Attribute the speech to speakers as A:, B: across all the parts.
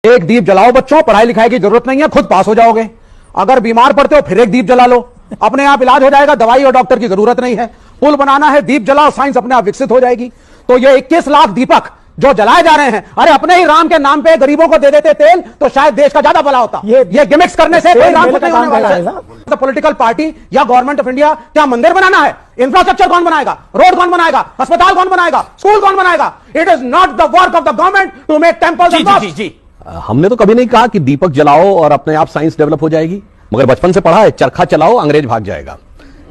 A: एक दीप जलाओ बच्चों, पढ़ाई लिखाई की जरूरत नहीं है, खुद पास हो जाओगे। अगर बीमार पड़ते हो फिर एक दीप जला लो, अपने आप इलाज हो जाएगा, दवाई और डॉक्टर की जरूरत नहीं है। पुल बनाना है, दीप जलाओ, साइंस अपने आप विकसित हो जाएगी। तो ये 21 लाख दीपक जो जलाए जा रहे हैं, अरे अपने ही राम के नाम पे गरीबों को दे देते तेल तो शायद देश का ज्यादा भला होता। ये गिमिक्स करने से कोई राम नहीं होने वाला है। पॉलिटिकल पार्टी या गवर्नमेंट ऑफ इंडिया क्या मंदिर बनाना है? इंफ्रास्ट्रक्चर कौन बनाएगा? रोड कौन बनाएगा? अस्पताल कौन बनाएगा? स्कूल कौन बनाएगा? It is not the work of the government to make temples.
B: जी, हमने तो कभी नहीं कहा कि दीपक जलाओ और अपने आप साइंस डेवलप हो जाएगी, मगर बचपन से पढ़ा है, चरखा चलाओ अंग्रेज भाग जाएगा।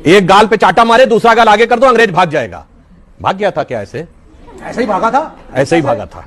B: एक गाल पे चाटा मारे, दूसरा गाल आगे कर दो, अंग्रेज भाग जाएगा। भाग गया था क्या? ऐसे ही भागा था, ऐसे ही भागा था।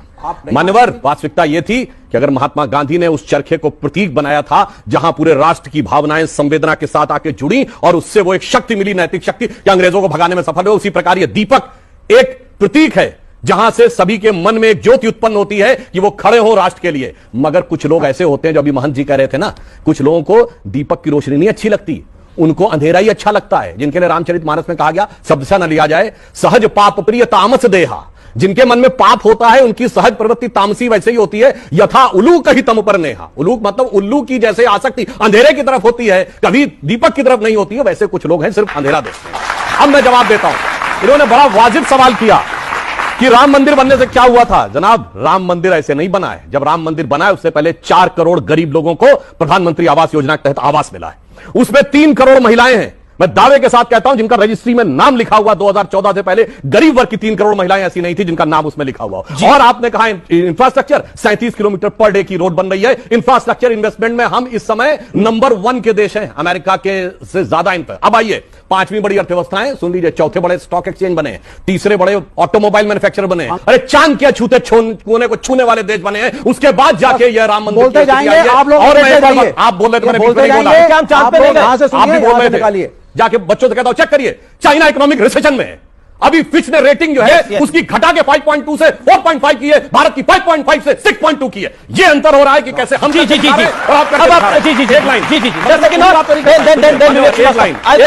B: मान्यवर, वास्तविकता यह थी कि अगर महात्मा गांधी ने उस चरखे को प्रतीक बनाया था जहां पूरे राष्ट्र की भावनाएं संवेदना के साथ आके जुड़ी और उससे वो एक शक्ति मिली, नैतिक शक्ति, कि अंग्रेजों को भगाने में सफल हुए, उसी प्रकार ये दीपक एक प्रतीक है जहां से सभी के मन में एक ज्योति उत्पन्न होती है कि वो खड़े हो राष्ट्र के लिए। मगर कुछ लोग ऐसे होते हैं, जो अभी महंत जी कह रहे थे ना, कुछ लोगों को दीपक की रोशनी नहीं अच्छी लगती, उनको अंधेरा ही अच्छा लगता है। जिनके लिए रामचरितमानस में कहा गया, शब्द से न लिया जाए, सहज पाप प्रिय तामस देहा। जिनके मन में पाप होता है उनकी सहज प्रवृत्ति तामसी वैसे ही होती है। यथा उल्लू कही तम पर नेहा, उल्लू मतलब उल्लू की जैसे आसक्ति अंधेरे की तरफ होती है, कभी दीपक की तरफ नहीं होती है, वैसे कुछ लोग हैं सिर्फ अंधेरा देखते हैं। अब मैं जवाब देता हूं। इन्होंने बड़ा वाजिब सवाल किया कि राम मंदिर बनने से क्या हुआ था। जनाब, राम मंदिर ऐसे नहीं बना है। जब राम मंदिर बना है उससे पहले 4 करोड़ गरीब लोगों को प्रधानमंत्री आवास योजना के तहत आवास मिला है। उसमें 3 करोड़ महिलाएं हैं। मैं दावे के साथ कहता हूं जिनका रजिस्ट्री में नाम लिखा हुआ 2014 से पहले गरीब वर्ग की 3 करोड़ महिलाएं ऐसी नहीं थी जिनका नाम उसमें लिखा हुआ। और आपने कहा इंफ्रास्ट्रक्चर, 37 किलोमीटर पर डे की रोड बन रही है। इंफ्रास्ट्रक्चर इन्वेस्टमेंट में हम इस समय नंबर 1 के देश हैं, अमेरिका के से ज्यादा इन पर। अब आइए, 5वीं बड़ी अर्थव्यवस्थाएं सुन लीजिए, 4थे बड़े स्टॉक एक्सचेंज बने, 3रे बड़े ऑटोमोबाइल मैन्युफैक्चरर बने, अरे चांद के छूते कोने को छूने वाले देश बने हैं। उसके बाद जाके यह राम मंदिर
A: बोलते जाएंगे आप लोग,
B: और आप बोल रहे थे, मैंने बोला आप भी बोल रहे थे, जाके बच्चों से कहता हूं चेक करिए, चाइना इकोनॉमिक रिसेशन में है। अभी फिच ने रेटिंग जो है उसकी घटा के 5.2 से 4.5 की है, भारत की 5.5 से 6.2 की है। ये अंतर हो रहा है कि कैसे हम
C: जी
B: एक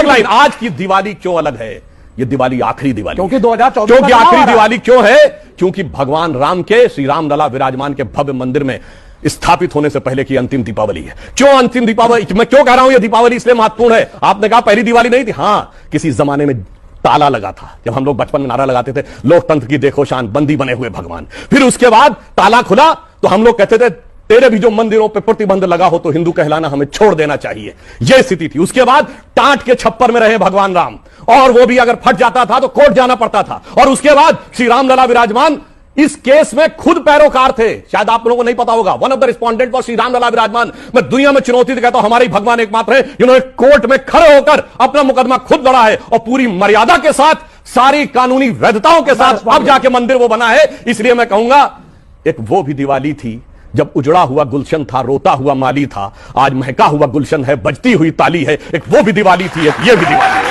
B: लाइन, आज की दिवाली क्यों अलग है? ये दिवाली आखिरी दिवाली,
A: क्योंकि 2024
B: क्योंकि आखिरी दिवाली क्यों है? क्योंकि भगवान राम के, श्री राम लला विराजमान के भव्य मंदिर में स्थापित होने से पहले की अंतिम दीपावली है। क्यों अंतिम दीपावली? मैं क्यों कह रहा हूं ये दीपावली इसलिए महत्वपूर्ण है? आपने कहा पहली दिवाली नहीं थी। हां, किसी जमाने में ताला लगा था, जब हम लोग बचपन में नारा लगाते थे, लोकतंत्र की देखो शान, बंदी बने हुए भगवान। फिर उसके बाद ताला खुला तो हम लोग कहते थे तेरे भी जो मंदिरों पे प्रतिबंध लगा हो तो हिंदू कहलाना हमें छोड़ देना चाहिए, यह स्थिति थी। उसके बाद टाट के छप्पर में रहे भगवान राम, और वो भी अगर फट जाता था तो कोर्ट जाना पड़ता था। और उसके बाद श्री राम लला विराजमान इस केस में खुद पैरोकार थे, शायद आप लोगों को नहीं पता होगा। One of the respondent for Shri Ram Lalla Virajman. मैं दुनिया में चुनौती कहता हूं, हमारे भगवान एकमात्र है जिन्होंने कोर्ट में खड़े होकर अपना मुकदमा खुद लड़ा है, और पूरी मर्यादा के साथ, सारी कानूनी वैधताओं के साथ अब जाके मंदिर वो बना है। इसलिए मैं कहूंगा, एक वो भी दिवाली थी जब उजड़ा हुआ गुलशन था, रोता हुआ माली था, आज महका हुआ गुलशन है, बजती हुई ताली है। एक वो भी दिवाली थी, एक ये भी दिवाली।